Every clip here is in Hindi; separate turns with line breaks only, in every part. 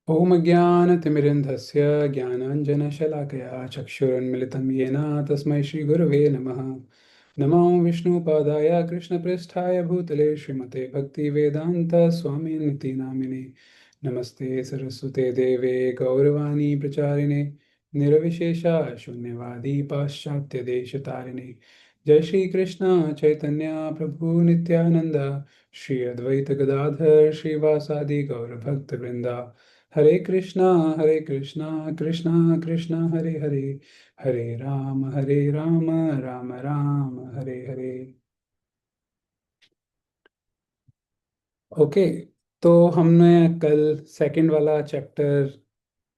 ॐ अज्ञानतिमिरन्धस्य ज्ञानाञ्जनशलाकया चक्षुरुन्मिलितं येन तस्मै श्रीगुरवे नमः। नमो विष्णुपादाय कृष्णप्रेष्ठाय भूतले श्रीमते भक्तिवेदान्तस्वामिनिति नामिने। नमस्ते सरस्वते देवे गौरवाणी प्रचारिणे निर्विशेषा शून्यवादी पाश्चात्यदेशतारिणे। जय श्री कृष्ण चैतन्य प्रभु नित्यानंद, श्री अद्वैत गदाधर श्रीवासादि गौर भक्त वृंदा। हरे कृष्णा कृष्णा कृष्णा हरे हरे, हरे राम राम राम हरे हरे। ओके, तो हमने कल सेकंड वाला चैप्टर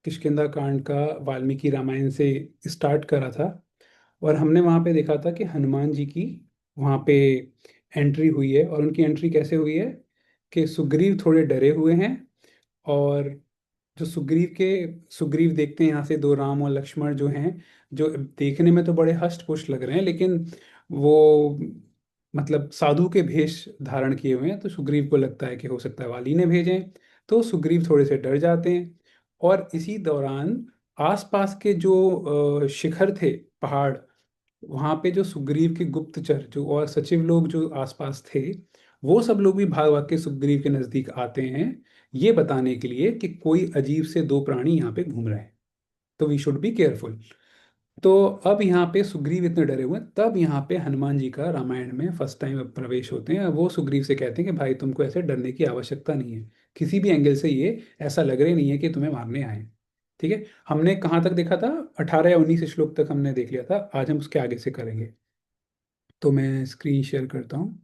किष्किंधा कांड का वाल्मीकि रामायण से स्टार्ट करा था। और हमने वहाँ पे देखा था कि हनुमान जी की वहाँ पे एंट्री हुई है। और उनकी एंट्री कैसे हुई है कि सुग्रीव थोड़े डरे हुए हैं। और जो सुग्रीव देखते हैं यहाँ से दो राम और लक्ष्मण जो हैं, जो देखने में तो बड़े हष्ट पुष्ट लग रहे हैं, लेकिन वो मतलब साधु के भेष धारण किए हुए हैं। तो सुग्रीव को लगता है कि हो सकता है वाली ने भेजे हैं। तो सुग्रीव थोड़े से डर जाते हैं। और इसी दौरान आसपास के जो शिखर थे, पहाड़, वहां पे जो सुग्रीव के गुप्तचर जो और सचिव लोग जो आसपास थे, वो सब लोग भी भाग भाग के सुग्रीव के नजदीक आते हैं, ये बताने के लिए कि कोई अजीब से दो प्राणी यहाँ पे घूम रहे हैं, तो वी शुड बी केयरफुल। तो अब यहाँ पे सुग्रीव इतने डरे हुए हैं, तब यहाँ पे हनुमान जी का रामायण में फर्स्ट टाइम प्रवेश होते हैं। वो सुग्रीव से कहते हैं कि भाई तुमको ऐसे डरने की आवश्यकता नहीं है, किसी भी एंगल से ये ऐसा लग रही नहीं है कि तुम्हें मारने आए हैं। ठीक है, हमने कहाँ तक देखा था? 18 या 19 श्लोक तक हमने देख लिया था। आज हम उसके आगे से करेंगे। तो मैं स्क्रीन शेयर करता हूँ।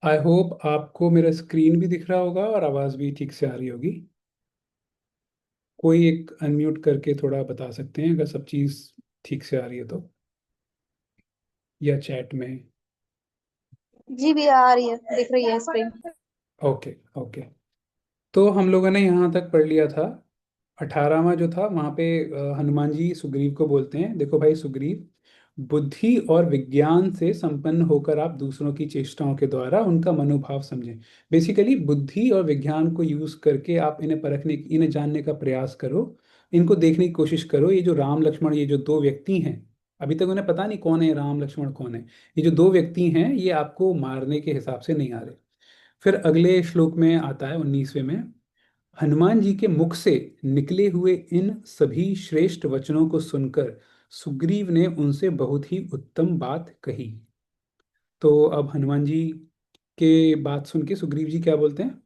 आई होप आपको मेरा स्क्रीन भी दिख रहा होगा और आवाज़ भी ठीक से आ रही होगी। कोई एक अनम्यूट करके थोड़ा बता सकते हैं अगर सब चीज़ ठीक से आ रही है तो, या चैट में।
जी भी आ रही है, दिख रही है स्क्रीन।
Okay okay. तो हम लोगों ने यहाँ तक पढ़ लिया था। 18वां जो था वहाँ पे हनुमान जी सुग्रीव को बोलते हैं, देखो भाई सुग्रीव, बुद्धि और विज्ञान से संपन्न होकर आप दूसरों की चेष्टाओं के द्वारा उनका मनोभाव समझें। बेसिकली बुद्धि और विज्ञान को यूज करके आप इन्हें परखने, इन्हें जानने का प्रयास करो। इनको देखने की कोशिश करो। ये जो राम लक्ष्मण, ये जो दो व्यक्ति हैं, अभी तक उन्हें पता नहीं कौन है राम लक्ष्मण कौन है। ये जो दो व्यक्ति हैं ये आपको मारने के हिसाब से नहीं आ रहे। फिर अगले श्लोक में आता है 19वें में, हनुमान जी के मुख से निकले हुए इन सभी श्रेष्ठ वचनों को सुनकर सुग्रीव ने उनसे बहुत ही उत्तम बात कही। तो अब हनुमान जी के बात सुन के सुग्रीव जी क्या बोलते हैं?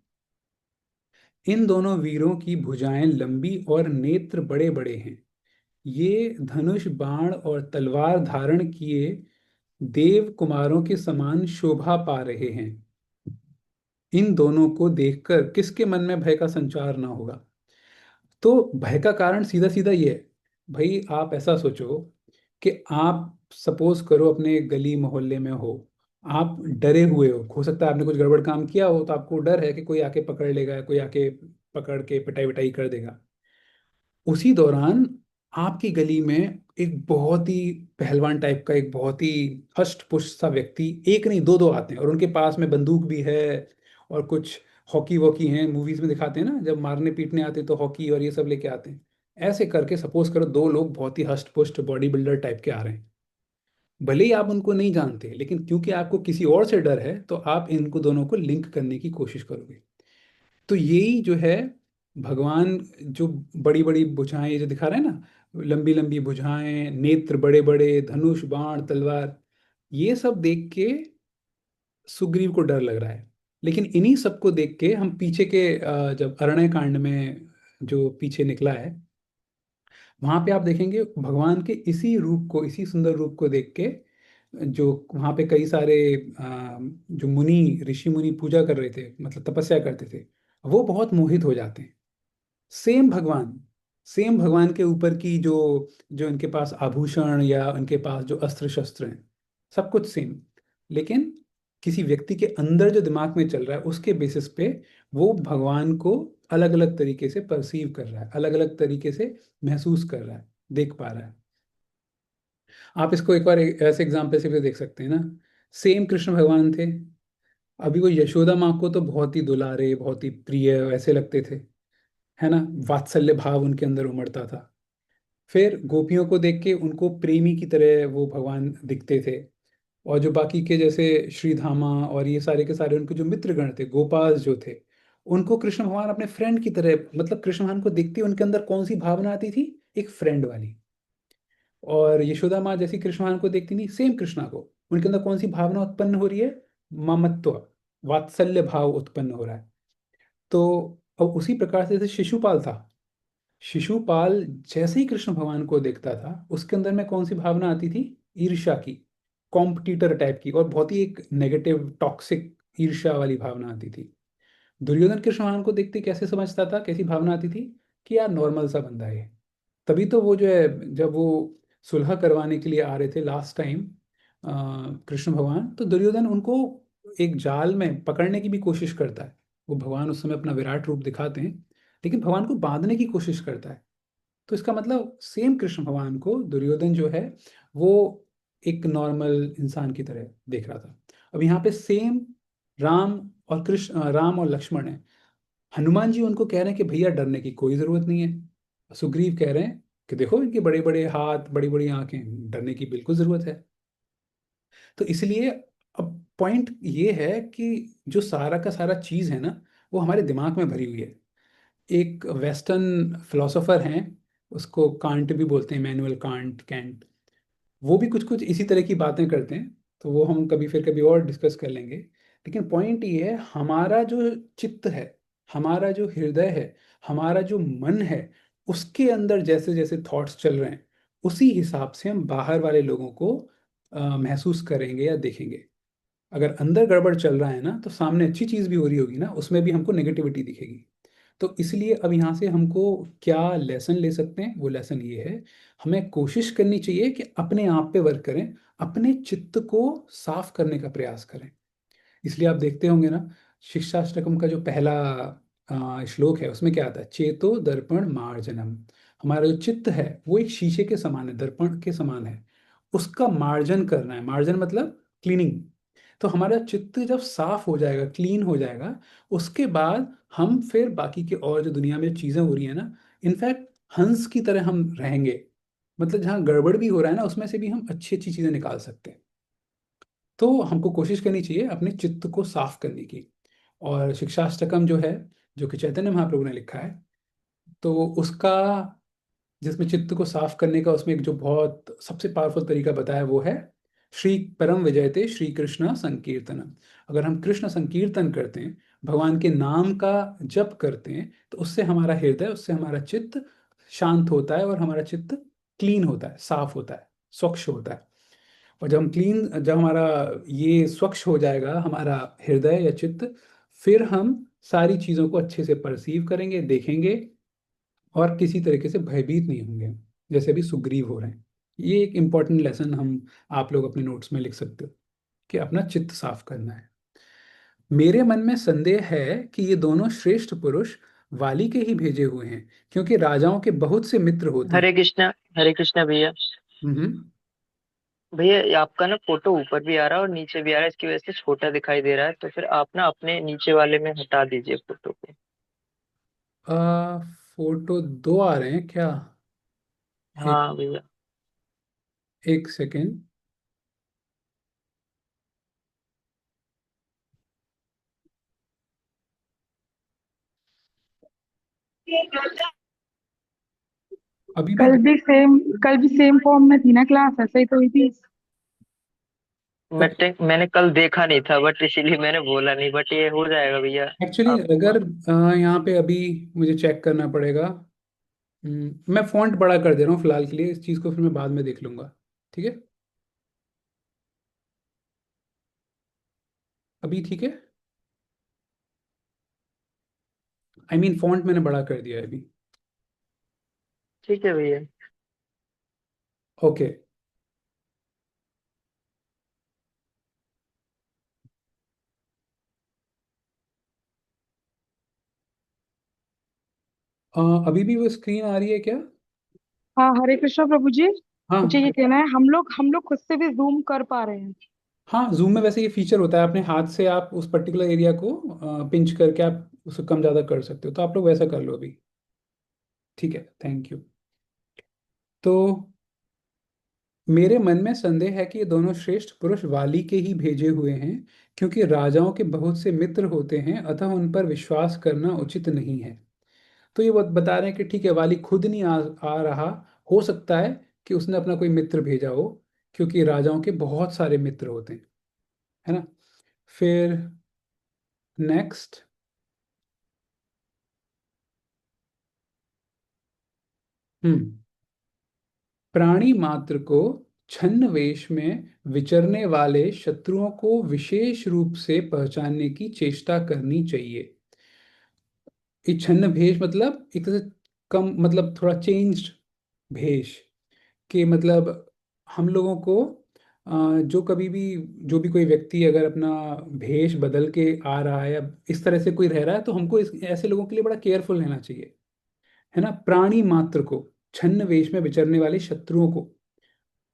इन दोनों वीरों की भुजाएं लंबी और नेत्र बड़े बड़े हैं। ये धनुष बाण और तलवार धारण किए देव कुमारों के समान शोभा पा रहे हैं। इन दोनों को देखकर किसके मन में भय का संचार ना होगा? तो भय का कारण सीधा सीधा ये है। भाई आप ऐसा सोचो कि आप सपोज करो अपने गली मोहल्ले में हो, आप डरे हुए हो सकता है आपने कुछ गड़बड़ काम किया हो, तो आपको डर है कि कोई आके पकड़ लेगा, कोई आके पकड़ के पिटाई विटाई कर देगा। उसी दौरान आपकी गली में एक बहुत ही पहलवान टाइप का, एक बहुत ही हष्ट पुष्ट सा व्यक्ति, एक नहीं दो दो आते हैं और उनके पास में बंदूक भी है और कुछ हॉकी वॉकी हैं, मूवीज में दिखाते हैं ना, जब मारने पीटने आते हैं तो हॉकी और ये सब लेके आते हैं। ऐसे करके सपोज करो दो लोग बहुत ही हष्ट पुष्ट बॉडी बिल्डर टाइप के आ रहे हैं। भले ही आप उनको नहीं जानते, लेकिन क्योंकि आपको किसी और से डर है तो आप इनको दोनों को लिंक करने की कोशिश करोगे। तो यही जो है भगवान, जो बड़ी बड़ी भुजाएं ये जो दिखा रहे हैं ना, लंबी लंबी भुजाएं, नेत्र बड़े बड़े, धनुष बाण तलवार, ये सब देख के सुग्रीव को डर लग रहा है। लेकिन इन्हीं सबको देख के हम पीछे के जब अरण्य कांड में जो पीछे निकला है, वहां पे आप देखेंगे भगवान के इसी रूप को, इसी सुंदर रूप को देख के जो वहां पे कई सारे जो मुनि, ऋषि मुनि पूजा कर रहे थे, मतलब तपस्या करते थे, वो बहुत मोहित हो जाते हैं। सेम भगवान, सेम भगवान के ऊपर की जो जो इनके पास आभूषण या उनके पास जो अस्त्र शस्त्र हैं, सब कुछ सेम, लेकिन किसी व्यक्ति के अंदर जो दिमाग में चल रहा है उसके बेसिस पे वो भगवान को अलग अलग तरीके से परसीव कर रहा है, अलग अलग तरीके से महसूस कर रहा है, देख पा रहा है। आप इसको एक बार ऐसे एग्जाम्पल से भी देख सकते हैं ना। सेम कृष्ण भगवान थे, अभी वो यशोदा माँ को तो बहुत ही दुलारे, बहुत ही प्रिय ऐसे लगते थे, है ना, वात्सल्य भाव उनके अंदर उमड़ता था। फिर गोपियों को देख के उनको प्रेमी की तरह वो भगवान दिखते थे। और जो बाकी के जैसे श्रीधामा और ये सारे के सारे उनके जो मित्रगण थे, गोपाल जो थे, उनको कृष्ण भगवान अपने फ्रेंड की तरह, मतलब कृष्ण भगवान को देखते ही उनके अंदर कौन सी भावना आती थी, एक फ्रेंड वाली। और यशोदा माँ जैसी कृष्ण भगवान को देखती थी, सेम कृष्णा को, उनके अंदर कौन सी भावना उत्पन्न हो रही है, ममत्व, वात्सल्य भाव उत्पन्न हो रहा है। तो अब उसी प्रकार से जैसे शिशुपाल था, शिशुपाल जैसे ही कृष्ण भगवान को देखता था उसके अंदर में कौन सी भावना आती थी, ईर्ष्या की, कॉम्पिटिटर टाइप की, और बहुत ही एक नेगेटिव टॉक्सिक ईर्ष्या वाली भावना आती थी। दुर्योधन कृष्ण भगवान को देखते कैसे समझता था, कैसी भावना आती थी, कि यार नॉर्मल सा बंदा है ये। तभी तो वो जो है, जब वो सुलह करवाने के लिए आ रहे थे लास्ट टाइम कृष्ण भगवान, तो दुर्योधन उनको एक जाल में पकड़ने की भी कोशिश करता है। वो भगवान उस समय अपना विराट रूप दिखाते हैं, लेकिन भगवान को बांधने की कोशिश करता है। तो इसका मतलब सेम कृष्ण भगवान को दुर्योधन जो है वो एक नॉर्मल इंसान की तरह देख रहा था। अब यहाँ पे सेम राम और कृष्ण, राम और लक्ष्मण है। हनुमान जी उनको कह रहे हैं कि भैया डरने की कोई जरूरत नहीं है। सुग्रीव कह रहे हैं कि देखो इनके बड़े बड़े हाथ, बड़ी बड़ी आंखें, डरने की बिल्कुल जरूरत है। तो इसलिए अब पॉइंट ये है कि जो सारा का सारा चीज है ना, वो हमारे दिमाग में भरी हुई है। एक वेस्टर्न फिलोसोफर हैं, उसको कांट भी बोलते हैं, मैनुअल कांट, कैंट। वो भी कुछ कुछ इसी तरह की बातें करते हैं, तो वो हम कभी फिर कभी और डिस्कस कर लेंगे। लेकिन पॉइंट ये है, हमारा जो चित्त है, हमारा जो हृदय है, हमारा जो मन है, उसके अंदर जैसे जैसे थॉट्स चल रहे हैं, उसी हिसाब से हम बाहर वाले लोगों को महसूस करेंगे या देखेंगे। अगर अंदर गड़बड़ चल रहा है ना, तो सामने अच्छी चीज भी हो रही होगी ना, उसमें भी हमको नेगेटिविटी दिखेगी। तो इसलिए अब यहाँ से हमको क्या लेसन ले सकते हैं, वो लेसन ये है, हमें कोशिश करनी चाहिए कि अपने आप पे वर्क करें, अपने चित्त को साफ करने का प्रयास करें। इसलिए आप देखते होंगे ना, शिक्षाष्टकम का जो पहला श्लोक है उसमें क्या आता है, चेतो दर्पण मार्जनम। हमारा जो चित्त है वो एक शीशे के समान है, दर्पण के समान है, उसका मार्जन करना है। मार्जन मतलब क्लीनिंग। तो हमारा चित्त जब साफ हो जाएगा, क्लीन हो जाएगा, उसके बाद हम फिर बाकी के और जो दुनिया में चीजें हो रही है ना, इनफैक्ट हंस की तरह हम रहेंगे। मतलब जहाँ गड़बड़ भी हो रहा है ना, उसमें से भी हम अच्छी अच्छी चीजें निकाल सकते हैं। तो हमको कोशिश करनी चाहिए अपने चित्त को साफ करने की। और शिक्षाष्टकम जो है, जो कि चैतन्य महाप्रभु ने लिखा है, तो उसका, जिसमें चित्त को साफ करने का उसमें एक जो बहुत सबसे पावरफुल तरीका बताया वो है श्री परम विजयते श्री कृष्ण संकीर्तन। अगर हम कृष्ण संकीर्तन करते हैं, भगवान के नाम का जप करते हैं, तो उससे हमारा हृदय, उससे हमारा चित्त शांत होता है, और हमारा चित्त क्लीन होता है, साफ होता है, स्वच्छ होता है। और जब हमारा ये स्वच्छ हो जाएगा हमारा हृदय या चित्त, फिर हम सारी चीज़ों को अच्छे से परसीव करेंगे, देखेंगे, और किसी तरीके से भयभीत नहीं होंगे, जैसे अभी सुग्रीव हो रहे हैं। ये एक इम्पॉर्टेंट लेसन हम, आप लोग अपने नोट्स में लिख सकते हो, कि अपना चित्त साफ करना है। मेरे मन में संदेह है कि ये दोनों श्रेष्ठ पुरुष वाली के ही भेजे हुए हैं, क्योंकि राजाओं के बहुत से मित्र होते हैं।
हरे कृष्णा, हरे कृष्णा भैया।
हम्म।
भैया ये आपका ना फोटो ऊपर भी आ रहा है और नीचे भी आ रहा है, इसकी वजह से छोटा दिखाई दे रहा है, तो फिर आप ना अपने नीचे वाले में हटा दीजिए फोटो को।
फोटो दो आ रहे हैं क्या? एक,
हाँ भैया।
एक सेकेंड। अभी भी
कल भी सेम फॉर्म में थी ना क्लास, ऐसे ही तो हुई थी।
ओके।
मैंने कल देखा नहीं था, बट इसीलिए मैंने बोला नहीं, बट ये हो जाएगा भैया।
एक्चुअली
आप
अगर यहाँ पे अभी मुझे चेक करना पड़ेगा। मैं फॉन्ट बड़ा कर दे रहा हूँ फिलहाल के लिए, इस चीज़ को फिर मैं बाद में देख लूंगा। ठीक है, अभी ठीक है। आई मीन फॉन्ट मैंने बड़ा कर दिया है अभी।
ठीक है भैया।
ओके। अभी भी वो स्क्रीन आ रही है क्या?
हाँ, हरे कृष्णा प्रभु जी। मुझे ये
हाँ।
कहना है, हम लोग खुद से भी जूम कर पा रहे हैं।
हाँ, जूम में वैसे ये फीचर होता है, अपने हाथ से आप उस पर्टिकुलर एरिया को पिंच करके आप उसे कम ज़्यादा कर सकते हो, तो आप लोग वैसा कर लो अभी। ठीक है, थैंक यू। तो मेरे मन में संदेह है कि ये दोनों श्रेष्ठ पुरुष वाली के ही भेजे हुए हैं, क्योंकि राजाओं के बहुत से मित्र होते हैं, अतः उन पर विश्वास करना उचित नहीं है। तो ये बता रहे हैं कि ठीक है, वाली खुद नहीं आ रहा, हो सकता है कि उसने अपना कोई मित्र भेजा हो, क्योंकि राजाओं के बहुत सारे मित्र होते हैं, है ना। फिर नेक्स्ट। हम्म। प्राणी मात्र को छद्म वेश में विचरने वाले शत्रुओं को विशेष रूप से पहचानने की चेष्टा करनी चाहिए। ये छद्म भेष मतलब एक तरह से कम, मतलब थोड़ा चेंज्ड भेष, कि मतलब हम लोगों को जो कभी भी, जो भी कोई व्यक्ति अगर अपना भेष बदल के आ रहा है या इस तरह से कोई रह रहा है, तो हमको ऐसे लोगों के लिए बड़ा केयरफुल रहना चाहिए, है ना। प्राणी मात्र को छद्म वेश में विचरने वाले शत्रुओं को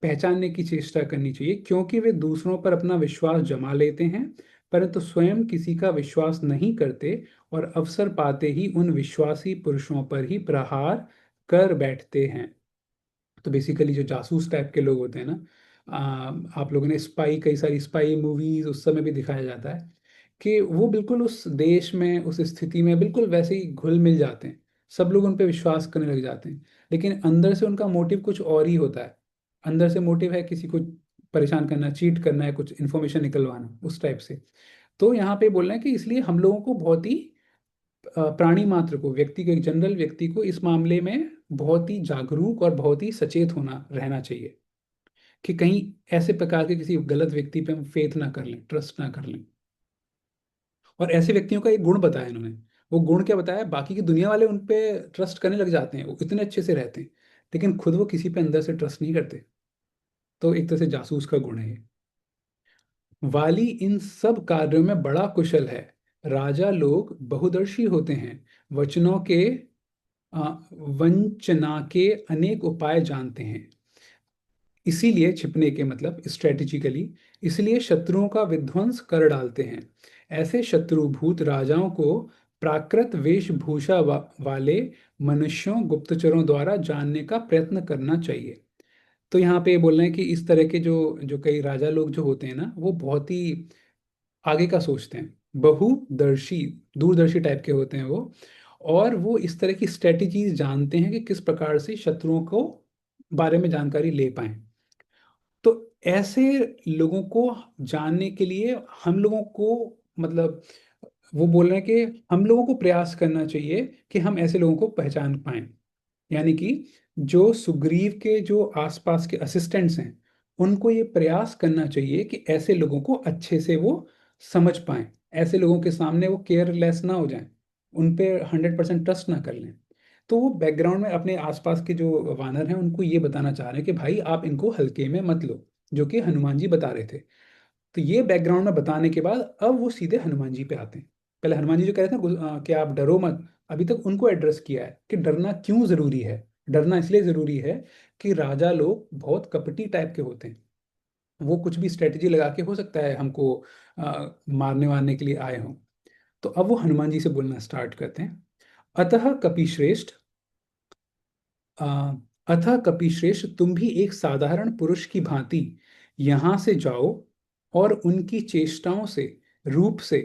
पहचानने की चेष्टा करनी चाहिए, क्योंकि वे दूसरों पर अपना विश्वास जमा लेते हैं, परंतु स्वयं किसी का विश्वास नहीं करते, और अवसर पाते ही उन विश्वासी पुरुषों पर ही प्रहार कर बैठते हैं। तो बेसिकली जो जासूस टाइप के लोग होते हैं ना, आप लोगों ने स्पाई, कई सारी स्पाई मूवीज उस समय भी दिखाया जाता है कि वो बिल्कुल उस देश में, उस स्थिति में बिल्कुल वैसे ही घुल मिल जाते हैं। सब लोग उन पे विश्वास करने लग जाते हैं, लेकिन अंदर से उनका मोटिव कुछ और ही होता है। अंदर से मोटिव है किसी को परेशान करना, चीट करना है, कुछ इन्फॉर्मेशन निकलवाना, उस टाइप से। तो यहाँ पे बोल रहे हैं कि इसलिए हम लोगों को बहुत ही प्राणी मात्र को, व्यक्ति को, एक जनरल व्यक्ति को इस मामले में बहुत ही जागरूक और बहुत ही सचेत होना रहना चाहिए, कि कहीं ऐसे प्रकार के किसी गलत व्यक्ति पे हम फेथ ना कर लें, ट्रस्ट ना कर लें। और ऐसे व्यक्तियों का एक गुण बताया इन्होंने। वो गुण क्या बताया, बाकी की दुनिया वाले उन पे ट्रस्ट करने लग जाते हैं, वो इतने अच्छे से रहते हैं, लेकिन खुद वो किसी पे अंदर से ट्रस्ट नहीं करते। तो एक तरह से जासूस का गुण है ये। वाली इन सब कार्यों में बड़ा कुशल है। राजा लोग बहुदर्शी होते हैं, वचनों के आ, वंचना के अनेक उपाय जानते हैं, इसीलिए छिपने के मतलब स्ट्रेटेजिकली, इसलिए शत्रुओं का विध्वंस कर डालते हैं। ऐसे शत्रुभूत राजाओं को प्राकृत वेशभूषा वाले मनुष्यों, गुप्तचरों द्वारा जानने का प्रयत्न करना चाहिए। तो यहाँ पे बोल रहे हैं कि इस तरह के जो जो कई राजा लोग जो होते हैं ना, वो बहुत ही आगे का सोचते हैं, बहुदर्शी, दूरदर्शी टाइप के होते हैं वो। और वो इस तरह की स्ट्रेटेजीज जानते हैं कि किस प्रकार से शत्रुओं को बारे में जानकारी ले पाएं। तो ऐसे लोगों को जानने के लिए हम लोगों को, मतलब वो बोल रहे हैं कि हम लोगों को प्रयास करना चाहिए कि हम ऐसे लोगों को पहचान पाएं। यानी कि जो सुग्रीव के जो आसपास के असिस्टेंट्स हैं, उनको ये प्रयास करना चाहिए कि ऐसे लोगों को अच्छे से वो समझ पाएं, ऐसे लोगों के सामने वो केयरलेस ना हो जाएं, उन पे 100% ट्रस्ट ना कर लें। तो वो बैकग्राउंड में अपने आसपास के जो वानर हैं उनको ये बताना चाह रहे हैं कि भाई आप इनको हल्के में मत लो, जो कि हनुमान जी बता रहे थे। तो ये बैकग्राउंड में बताने के बाद अब वो सीधे हनुमान जी पे आते हैं। पहले हनुमान जी जो कह रहे थे ना, कि आप डरो मत, अभी तक उनको एड्रेस किया है कि डरना क्यों जरूरी है। डरना इसलिए जरूरी है कि राजा लोग बहुत कपटी टाइप के होते हैं, वो कुछ भी स्ट्रेटेजी लगा के हो सकता है हमको मारने वारने के लिए आए हों। तो अब वो हनुमान जी से बोलना स्टार्ट करते हैं। अतः कपिश्रेष्ठ, अ, अतः कपिश्रेष्ठ, तुम भी एक साधारण पुरुष की भांति यहाँ से जाओ, और उनकी चेष्टाओं से, रूप से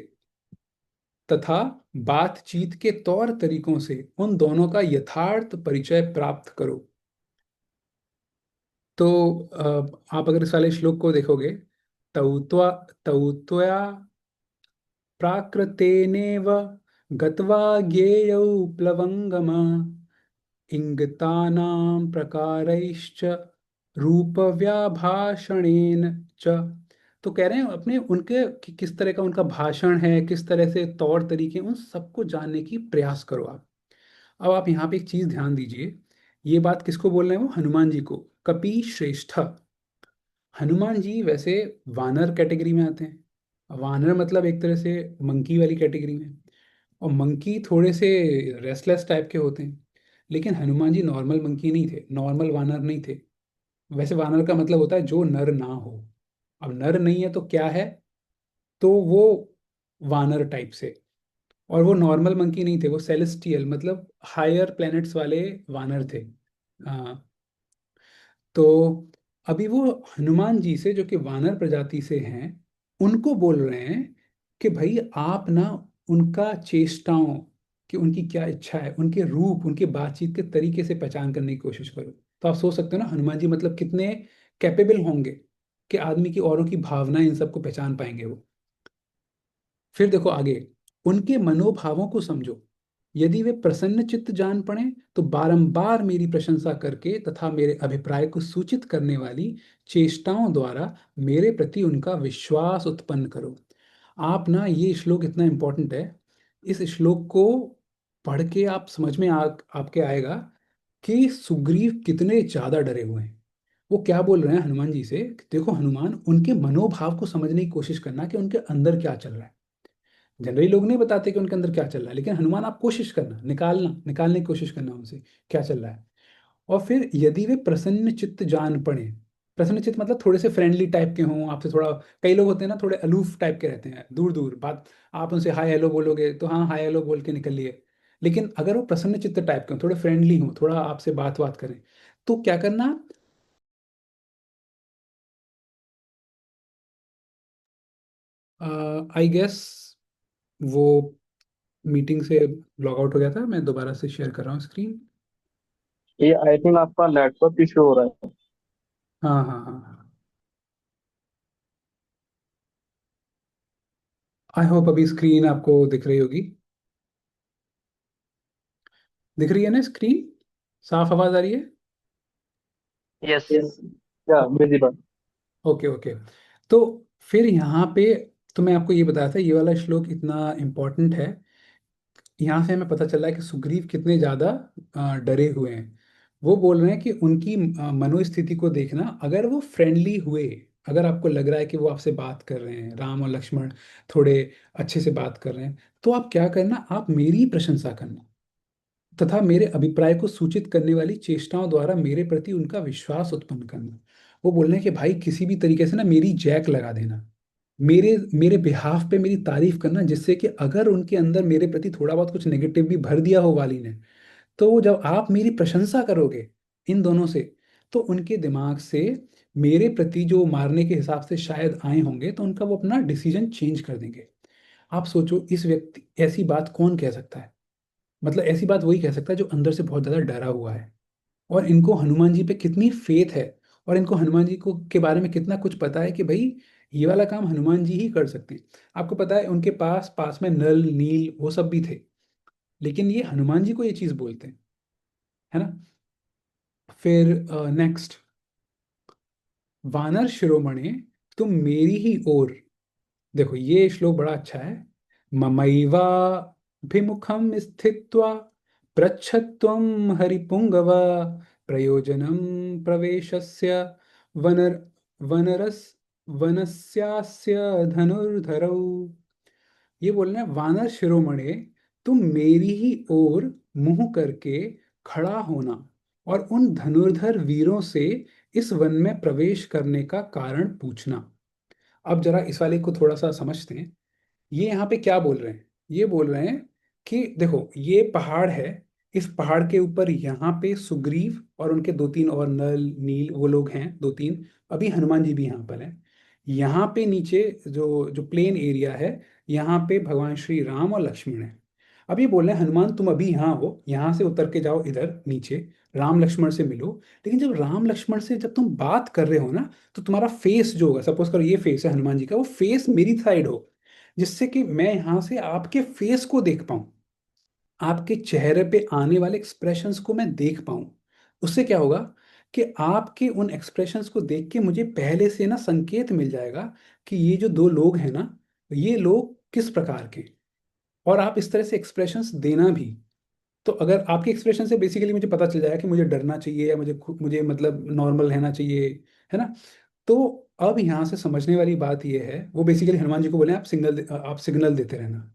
तथा बातचीत के तौर तरीकों से उन दोनों का यथार्थ परिचय प्राप्त करो। तो आप अगर इस वाले श्लोक को देखोगे, तौ त्वा तौ त्वया प्राकृतेनेव गत्वा ज्ञेयौ प्लवङ्गम इंगतानां प्रकारैश्च रूपव्याभाषणेन च। तो कह रहे हैं अपने उनके किस तरह का उनका भाषण है, किस तरह से तौर तरीके, उन सबको जानने की प्रयास करो आप। अब आप यहाँ पे एक चीज ध्यान दीजिए, ये बात किसको बोल रहे हैं? वो हनुमान जी को। कपि श्रेष्ठ। हनुमान जी वैसे वानर कैटेगरी में आते हैं। वानर मतलब एक तरह से मंकी वाली कैटेगरी में, और मंकी थोड़े से रेस्टलेस टाइप के होते हैं। लेकिन हनुमान जी नॉर्मल मंकी नहीं थे, नॉर्मल वानर नहीं थे। वैसे वानर का मतलब होता है जो नर ना हो। अब नर नहीं है तो क्या है? तो वो वानर टाइप से। और वो नॉर्मल मंकी नहीं थे, वो सेलेस्टियल मतलब हायर प्लैनेट्स वाले वानर थे। हाँ। तो अभी वो हनुमान जी से, जो कि वानर प्रजाति से हैं, उनको बोल रहे हैं कि भाई आप ना उनका चेष्टाओं, कि उनकी क्या इच्छा है, उनके रूप, उनके बातचीत के तरीके से पहचान करने की कोशिश करो। तो आप सोच सकते हो ना हनुमान जी मतलब कितने कैपेबल होंगे कि आदमी की औरों की भावनाएं, इन सबको पहचान पाएंगे वो। फिर देखो आगे, उनके मनोभावों को समझो। यदि वे प्रसन्न चित्त जान पड़े तो बारंबार मेरी प्रशंसा करके तथा मेरे अभिप्राय को सूचित करने वाली चेष्टाओं द्वारा मेरे प्रति उनका विश्वास उत्पन्न करो। आप ना, ये श्लोक इतना इंपॉर्टेंट है। इस श्लोक को पढ़ के आप समझ में आपके आएगा कि सुग्रीव कितने ज्यादा डरे हुए हैं। वो क्या बोल रहे हैं हनुमान जी से कि देखो हनुमान, उनके मनोभाव को समझने की कोशिश करना कि उनके अंदर क्या चल रहा है। जनरली लोग नहीं बताते कि उनके अंदर क्या चल रहा है, लेकिन हनुमान आप कोशिश करना, निकालने की कोशिश करना उनसे क्या चल रहा है। और फिर यदि वे प्रसन्न चित्त जान पड़े। प्रसन्न चित्त मतलब थोड़े से फ्रेंडली टाइप के हों आपसे, थोड़ा, कई लोग होते हैं ना थोड़े अलूफ टाइप के रहते हैं, दूर दूर बात, आप उनसे हाय हेलो बोलोगे तो हाँ हाय हेलो बोल के निकल लिए। लेकिन अगर वो प्रसन्न चित्त टाइप के हों, थोड़े फ्रेंडली हों, थोड़ा आपसे बात करें, तो क्या करना? आई गेस वो मीटिंग से लॉग आउट हो गया था। मैं दोबारा से शेयर कर रहा हूँ स्क्रीन।
ये आई थिंक आपका नेटवर्क इशू हो रहा है।
हाँ हाँ हाँ हाँ। आई होप अभी स्क्रीन आपको दिख रही होगी। दिख रही है ना स्क्रीन? साफ आवाज आ रही है?
यस।
यस। या विजिबल।
Okay okay. तो फिर यहाँ पे, तो मैं आपको ये बताया था, ये वाला श्लोक इतना इम्पोर्टेंट है। यहाँ से हमें पता चल रहा है कि सुग्रीव कितने ज्यादा डरे हुए हैं। वो बोल रहे हैं कि उनकी मनोस्थिति को देखना, अगर वो फ्रेंडली हुए, अगर आपको लग रहा है कि वो आपसे बात कर रहे हैं, राम और लक्ष्मण थोड़े अच्छे से बात कर रहे हैं, तो आप क्या करना, आप मेरी प्रशंसा करना तथा मेरे अभिप्राय को सूचित करने वाली चेष्टाओं द्वारा मेरे प्रति उनका विश्वास उत्पन्न करना। वो बोल रहे हैं कि भाई किसी भी तरीके से ना मेरी जैक लगा देना, मेरे मेरे बिहाफ पे मेरी तारीफ करना, जिससे कि अगर उनके अंदर मेरे प्रति थोड़ा बहुत कुछ नेगेटिव भी भर दिया हो वाली ने, तो जब आप मेरी प्रशंसा करोगे इन दोनों से, तो उनके दिमाग से मेरे प्रति जो मारने के हिसाब से शायद आए होंगे, तो उनका वो अपना डिसीजन चेंज कर देंगे। आप सोचो, इस व्यक्ति, ऐसी बात कौन कह सकता है? मतलब ऐसी बात वही कह सकता है जो अंदर से बहुत ज्यादा डरा हुआ है। और इनको हनुमान जी पे कितनी फेथ है, और इनको हनुमान जी को के बारे में कितना कुछ पता है कि भाई ये वाला काम हनुमान जी ही कर सकते हैं। आपको पता है उनके पास पास में नल नील वो सब भी थे, लेकिन ये हनुमान जी को ये चीज बोलते हैं, है ना। फिर नेक्स्ट, वानर शिरोमणि, तुम मेरी ही ओर, देखो ये श्लोक बड़ा अच्छा है। ममैवाभिमुखं स्थित्वा पृच्छत्वं हरिपुंगव प्रयोजनं प्रवेशस्य वनर वनरस वनस्यास्य धनुर्धरौ। ये बोलना है, वानर शिरोमणि, तुम मेरी ही ओर मुंह करके खड़ा होना और उन धनुर्धर वीरों से इस वन में प्रवेश करने का कारण पूछना। अब जरा इस वाले को थोड़ा सा समझते हैं। ये यहाँ पे क्या बोल रहे हैं? ये बोल रहे हैं कि देखो ये पहाड़ है, इस पहाड़ के ऊपर यहाँ पे सुग्रीव और उनके दो तीन और नल नील वो लोग हैं, दो तीन, अभी हनुमान जी भी यहाँ पर हैं। यहाँ पे नीचे जो जो प्लेन एरिया है, यहाँ पे भगवान श्री राम और लक्ष्मण है। अब ये बोल रहे हैं हनुमान तुम अभी यहाँ हो, यहाँ से उतर के जाओ इधर नीचे, राम लक्ष्मण से मिलो। लेकिन जब राम लक्ष्मण से जब तुम बात कर रहे हो ना, तो तुम्हारा फेस जो होगा, सपोज करो ये फेस है हनुमान जी का, वो फेस मेरी साइड हो, जिससे कि मैं यहाँ से आपके फेस को देख पाऊं, आपके चेहरे पे आने वाले एक्सप्रेशंस को मैं देख पाऊं। उससे क्या होगा कि आपके उन एक्सप्रेशंस को देख के मुझे पहले से ना संकेत मिल जाएगा कि ये जो दो लोग हैं ना, ये लोग किस प्रकार के। और आप इस तरह से एक्सप्रेशंस देना भी। तो अगर आपके एक्सप्रेशन से बेसिकली मुझे पता चल जाएगा कि मुझे डरना चाहिए या मुझे मतलब नॉर्मल रहना चाहिए, है ना। तो अब यहाँ से समझने वाली बात ये है, वो बेसिकली हनुमान जी को बोले आप सिग्नल देते रहना।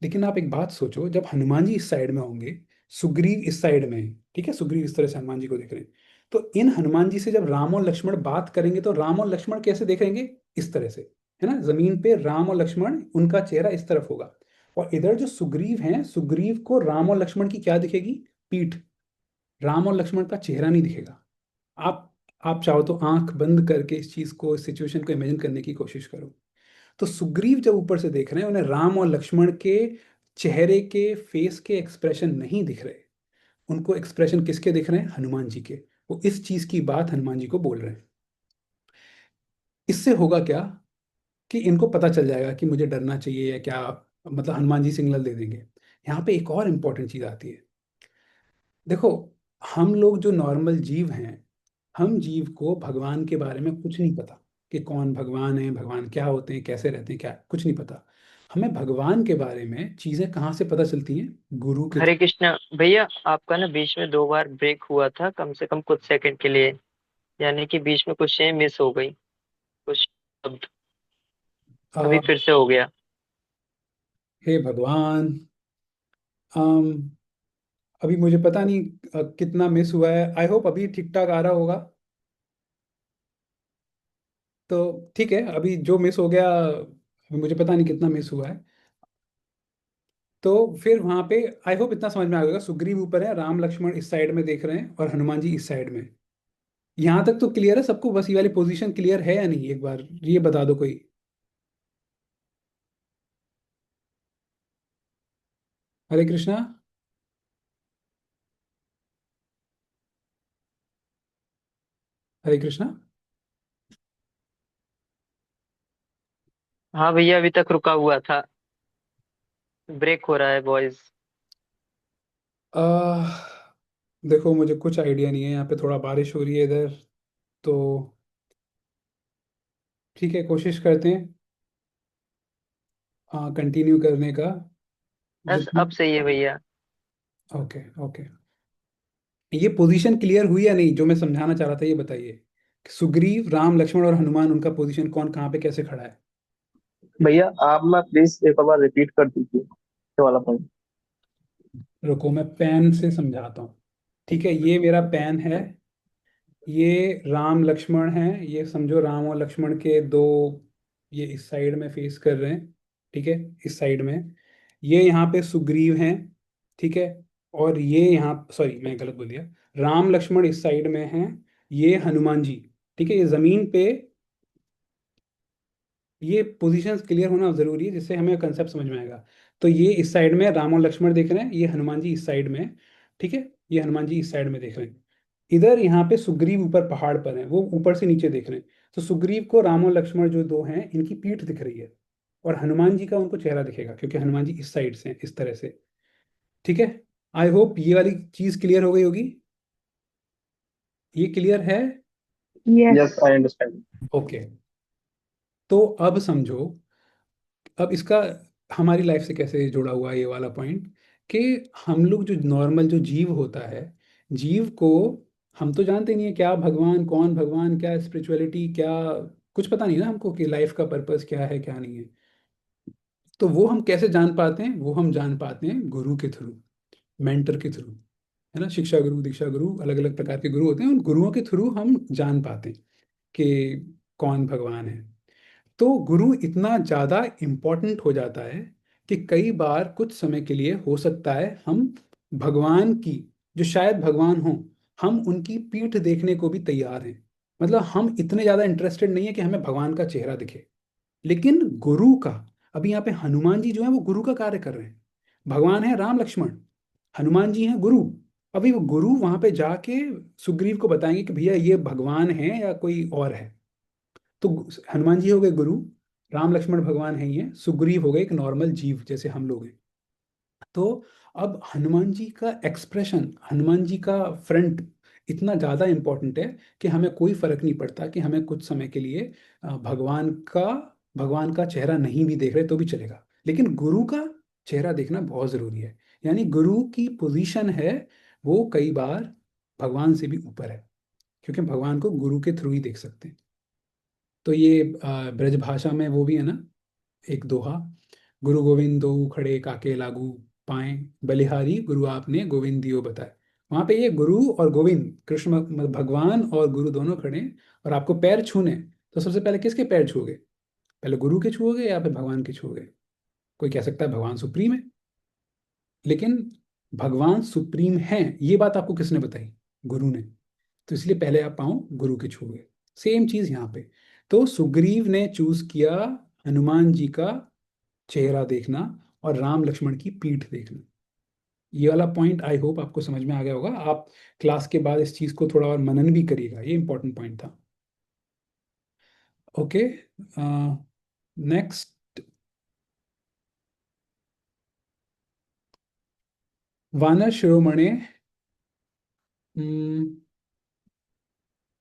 लेकिन आप एक बात सोचो, जब हनुमान जी इस साइड में होंगे, सुग्रीव इस साइड में है, ठीक है, सुग्रीव इस तरह से हनुमान जी को देख रहे हैं, तो इन हनुमान जी से जब राम और लक्ष्मण बात करेंगे तो राम और लक्ष्मण कैसे देखेंगे, इस तरह से, है ना, जमीन पे राम और लक्ष्मण, उनका चेहरा इस तरफ होगा। और इधर जो सुग्रीव हैं, सुग्रीव को राम और लक्ष्मण की क्या दिखेगी, पीठ। राम और लक्ष्मण का चेहरा नहीं दिखेगा। आप आप चाहो तो आंख बंद करके इस चीज को, इस सिचुएशन को इमेजिन करने की कोशिश करो। तो सुग्रीव जब ऊपर से देख रहे हैं, उन्हें राम और लक्ष्मण के चेहरे के, फेस के एक्सप्रेशन नहीं दिख रहे। उनको एक्सप्रेशन किसके दिख रहे हैं, हनुमान जी के। वो इस चीज की बात हनुमान जी को बोल रहे हैं। इससे होगा क्या कि इनको पता चल जाएगा कि मुझे डरना चाहिए या क्या, मतलब हनुमान जी सिग्नल दे देंगे। यहाँ पे एक और इंपॉर्टेंट चीज आती है। देखो, हम लोग जो नॉर्मल जीव हैं, हम जीव को भगवान के बारे में कुछ नहीं पता, कि कौन भगवान है, भगवान क्या होते हैं, कैसे रहते हैं, क्या कुछ नहीं पता। हमें भगवान के बारे में चीजें कहाँ से पता चलती हैं, गुरु के
हरे
थ्रू।
कृष्णा भैया, आपका ना बीच में 2 बार ब्रेक हुआ था, कम से कम कुछ सेकंड के लिए। यानी कि बीच में कुछ चीजें मिस हो गई, कुछ शब्द। अभी फिर से हो गया।
हे भगवान, अम, अभी मुझे पता नहीं कितना मिस हुआ है। आई होप अभी ठीक ठाक आ रहा होगा। तो ठीक है, अभी जो मिस हो गया, अभी मुझे पता नहीं कितना मिस हुआ है। तो फिर वहां पे आई होप इतना समझ में आ गया, सुग्रीव ऊपर है, राम लक्ष्मण इस साइड में देख रहे हैं और हनुमान जी इस साइड में। यहाँ तक तो क्लियर है सबको, बस ये वाली पोजीशन क्लियर है या नहीं, एक बार ये बता दो कोई। हरे कृष्णा। हरे कृष्णा।
हाँ भैया, अभी तक रुका हुआ था। ब्रेक हो रहा है वॉइस।
आह देखो, मुझे कुछ आइडिया नहीं है, यहाँ पे थोड़ा बारिश हो रही है इधर। तो ठीक है, कोशिश करते हैं कंटिन्यू करने का।
बस
जितना।
अब सही है भैया।
Okay okay. ये पोजीशन क्लियर हुई या नहीं, जो मैं समझाना चाह रहा था ये बताइए, कि सुग्रीव, राम लक्ष्मण और हनुमान, उनका पोजीशन कौन कहाँ पे कैसे खड़ा है।
भैया आप ना प्लीज एक और बार रिपीट कर दीजिए ये वाला पॉइंट।
रुको, मैं पेन से समझाता हूँ। ठीक है, ये मेरा पेन है, ये राम लक्ष्मण है, ये समझो राम और लक्ष्मण के दो, ये इस साइड में फेस कर रहे हैं, ठीक है, इस साइड में। ये यहाँ पे सुग्रीव हैं, ठीक है। और ये यहाँ, सॉरी मैं गलत बोल दिया, राम लक्ष्मण इस साइड में हैं, ये हनुमान जी, ठीक है। ये जमीन पे, ये पोजीशंस क्लियर होना जरूरी है जिससे हमें कंसेप्ट समझ में आएगा। तो ये इस साइड में राम और लक्ष्मण देख रहे हैं, ये हनुमान जी इस साइड में है, ठीक है। ये हनुमान जी इस साइड में देख रहे हैं। इधर यहाँ पे सुग्रीव ऊपर पहाड़ पर है, वो ऊपर से नीचे देख रहे हैं। तो सुग्रीव को राम और लक्ष्मण जो दो हैं, इनकी पीठ दिख रही है। और हनुमान जी का उनको चेहरा दिखेगा, क्योंकि हनुमान जी इस साइड से हैं, इस तरह से। ठीक है। आई होप ये वाली चीज क्लियर हो गई होगी। ये क्लियर है।
Yes.
Yes I understand.
Okay. तो अब समझो, अब इसका हमारी लाइफ से कैसे जुड़ा हुआ है ये वाला पॉइंट, कि हम लोग जो नॉर्मल जो जीव होता है, जीव को हम तो जानते नहीं है क्या भगवान, कौन भगवान, क्या स्पिरिचुअलिटी, क्या कुछ पता नहीं ना हमको कि लाइफ का पर्पस क्या है क्या नहीं है। तो वो हम कैसे जान पाते हैं, वो हम जान पाते हैं गुरु के थ्रू, मेंटर के थ्रू, है ना। शिक्षा गुरु, दीक्षा गुरु, अलग अलग प्रकार के गुरु होते हैं, उन गुरुओं के थ्रू हम जान पाते हैं कि कौन भगवान है। तो गुरु इतना ज़्यादा इम्पोर्टेंट हो जाता है कि कई बार कुछ समय के लिए हो सकता है हम भगवान की, जो शायद भगवान हो, हम उनकी पीठ देखने को भी तैयार हैं। मतलब हम इतने ज़्यादा इंटरेस्टेड नहीं है कि हमें भगवान का चेहरा दिखे। लेकिन गुरु का, अभी यहाँ पे हनुमान जी जो है वो गुरु का कार्य कर रहे हैं। भगवान है राम लक्ष्मण, हनुमान जी हैं गुरु। अभी वो गुरु वहां पे जाके सुग्रीव को बताएंगे कि भैया ये भगवान है या कोई और है। तो हनुमान जी हो गए गुरु, राम लक्ष्मण भगवान है, ये सुग्रीव हो गए एक नॉर्मल जीव जैसे हम लोग हैं। तो अब हनुमान जी का एक्सप्रेशन, हनुमान जी का फ्रंट इतना ज़्यादा इम्पोर्टेंट है कि हमें कोई फर्क नहीं पड़ता कि हमें कुछ समय के लिए भगवान का चेहरा नहीं भी देख रहे तो भी चलेगा, लेकिन गुरु का चेहरा देखना बहुत ज़रूरी है। यानी गुरु की पोजीशन है वो कई बार भगवान से भी ऊपर है, क्योंकि भगवान को गुरु के थ्रू ही देख सकते हैं। तो ये ब्रज भाषा में वो भी है ना, एक दोहा, गुरु गोविंद दो खड़े काके लागू पाए, बलिहारी गुरु आपने गोविंद दियो बताए। वहां पे ये गुरु और गोविंद, कृष्ण भगवान और गुरु दोनों खड़े हैं, और आपको पैर छूने, तो सबसे पहले किसके पैर छूओगे? पहले गुरु के छूओगे या फिर भगवान के छूओगे? कोई कह सकता है भगवान सुप्रीम है, लेकिन भगवान सुप्रीम है ये बात आपको किसने बताई? गुरु ने। तो इसलिए पहले आप पाओ गुरु के छूओगे। सेम चीज यहाँ पे। तो सुग्रीव ने चूज किया हनुमान जी का चेहरा देखना और राम लक्ष्मण की पीठ देखना। ये वाला पॉइंट आई होप आपको समझ में आ गया होगा। आप क्लास के बाद इस चीज को थोड़ा और मनन भी करिएगा, ये इंपॉर्टेंट पॉइंट था। ओके, नेक्स्ट, वानर शिरोमणे,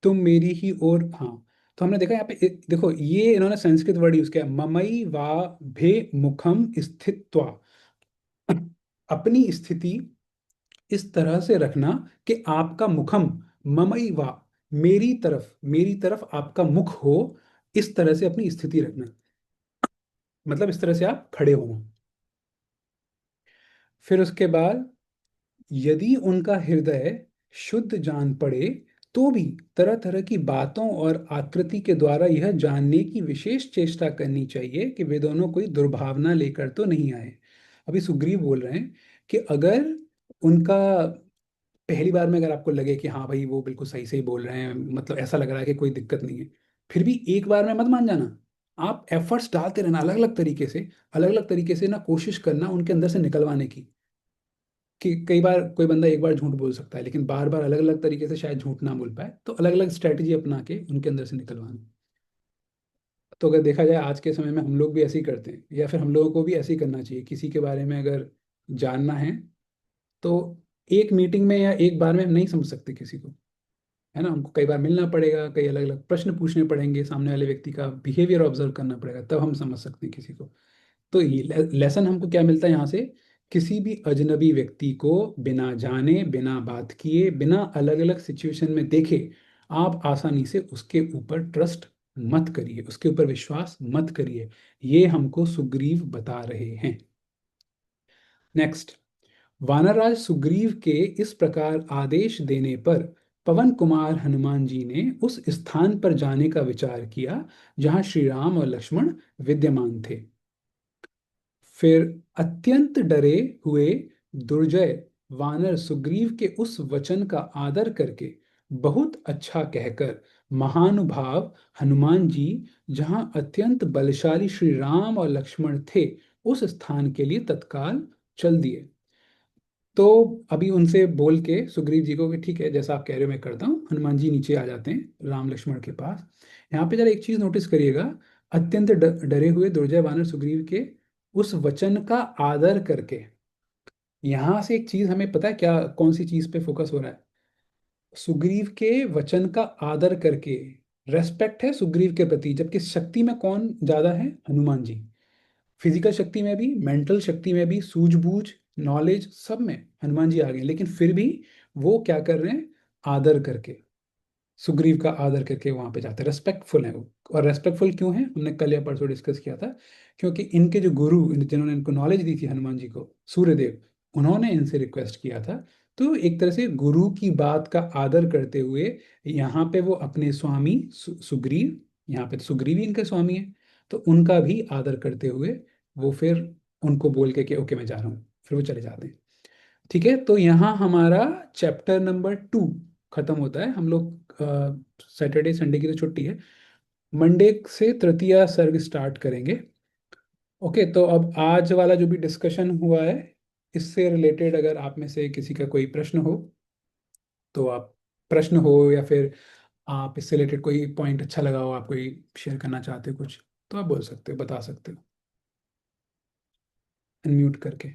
तुम मेरी ही ओर, हाँ। तो हमने देखा यहाँ पे देखो ये इन्होंने संस्कृत वर्ड यूज किया, ममई वा भे मुखम स्थित्वा। अपनी स्थिति इस तरह से रखना कि आपका मुखम, ममई वा, मेरी तरफ आपका मुख हो, इस तरह से अपनी स्थिति रखना, मतलब इस तरह से आप खड़े होना। फिर उसके बाद, यदि उनका हृदय शुद्ध जान पड़े तो भी तरह तरह की बातों और आकृति के द्वारा यह जानने की विशेष चेष्टा करनी चाहिए कि वे दोनों कोई दुर्भावना लेकर तो नहीं आए। अभी सुग्रीव बोल रहे हैं कि अगर उनका पहली बार में अगर आपको लगे कि हाँ भाई वो बिल्कुल सही सही बोल रहे हैं, मतलब ऐसा लग रहा है कि कोई दिक्कत नहीं है, फिर भी एक बार में मत मान जाना। आप एफर्ट्स डालते रहना, अलग अलग तरीके से ना कोशिश करना उनके अंदर से निकलवाने की। कि कई बार कोई बंदा एक बार झूठ बोल सकता है, लेकिन बार बार अलग अलग तरीके से शायद झूठ ना बोल पाए, तो अलग अलग स्ट्रैटेजी अपना के उनके अंदर से निकलवाना। तो अगर देखा जाए आज के समय में हम लोग भी ऐसे ही करते हैं, या फिर हम लोगों को भी ऐसे ही करना चाहिए। किसी के बारे में अगर जानना है तो एक मीटिंग में या एक बार में हम नहीं समझ सकते किसी को, है ना। हमको कई बार मिलना पड़ेगा, कई अलग अलग प्रश्न पूछने पड़ेंगे, सामने वाले व्यक्ति का बिहेवियर ऑब्जर्व करना पड़ेगा, तब हम समझ सकते हैं किसी को। तो ये लेसन हमको क्या मिलता है यहाँ से? किसी भी अजनबी व्यक्ति को बिना जाने, बिना बात किए, बिना अलग अलग सिचुएशन में देखे आप आसानी से उसके ऊपर ट्रस्ट मत करिए, उसके ऊपर विश्वास मत करिए। ये हमको सुग्रीव बता रहे हैं। नेक्स्ट, वानरराज सुग्रीव के इस प्रकार आदेश देने पर पवन कुमार हनुमान जी ने उस स्थान पर जाने का विचार किया जहां श्री राम और लक्ष्मण विद्यमान थे। फिर अत्यंत डरे हुए दुर्जय वानर सुग्रीव के उस वचन का आदर करके बहुत अच्छा कहकर महानुभाव हनुमान जी जहां अत्यंत बलशाली श्री राम और लक्ष्मण थे उस स्थान के लिए तत्काल चल दिए। तो अभी उनसे बोल के सुग्रीव जी को कि ठीक है जैसा आप कह रहे हो मैं करता हूँ, हनुमान जी नीचे आ जाते हैं राम लक्ष्मण के पास। यहाँ पे जरा एक चीज नोटिस करिएगा, अत्यंत डरे हुए दुर्जय वानर सुग्रीव के उस वचन का आदर करके। यहाँ से एक चीज हमें पता है क्या, कौन सी चीज पे फोकस हो रहा है? सुग्रीव के वचन का आदर करके, रेस्पेक्ट है सुग्रीव के प्रति, जबकि शक्ति में कौन ज्यादा है? हनुमान जी। फिजिकल शक्ति में भी, मेंटल शक्ति में भी, सूझबूझ, नॉलेज, सब में हनुमान जी आ गए, लेकिन फिर भी वो क्या कर रहे हैं? आदर करके, सुग्रीव का आदर करके वहां पे जाते हैं, रेस्पेक्टफुल है वो। और रेस्पेक्टफुल क्यों है, हमने कल या परसों डिस्कस किया था, क्योंकि इनके जो गुरु जिन्होंने इनको नॉलेज दी थी हनुमान जी को, सूर्यदेव, उन्होंने इनसे रिक्वेस्ट किया था। तो एक तरह से गुरु की बात का आदर करते हुए यहाँ पे वो अपने स्वामी सुग्रीव, यहाँ पे तो सुग्रीव ही इनके स्वामी है, तो उनका भी आदर करते हुए वो फिर उनको बोल के कि ओके मैं जा रहा हूँ, फिर वो चले जाते हैं। ठीक है, तो यहाँ हमारा चैप्टर नंबर 2 खत्म होता है। हम लोग सैटरडे संडे की तो छुट्टी है, मंडे से तृतीया सर्ग स्टार्ट करेंगे। ओके, तो अब आज वाला जो भी डिस्कशन हुआ है इससे रिलेटेड अगर आप में से किसी का कोई प्रश्न हो तो आप, प्रश्न हो या फिर आप इससे रिलेटेड कोई पॉइंट अच्छा लगा हो, आप कोई शेयर करना चाहते हो कुछ, तो आप बोल सकते हो, बता सकते हो अनम्यूट करके।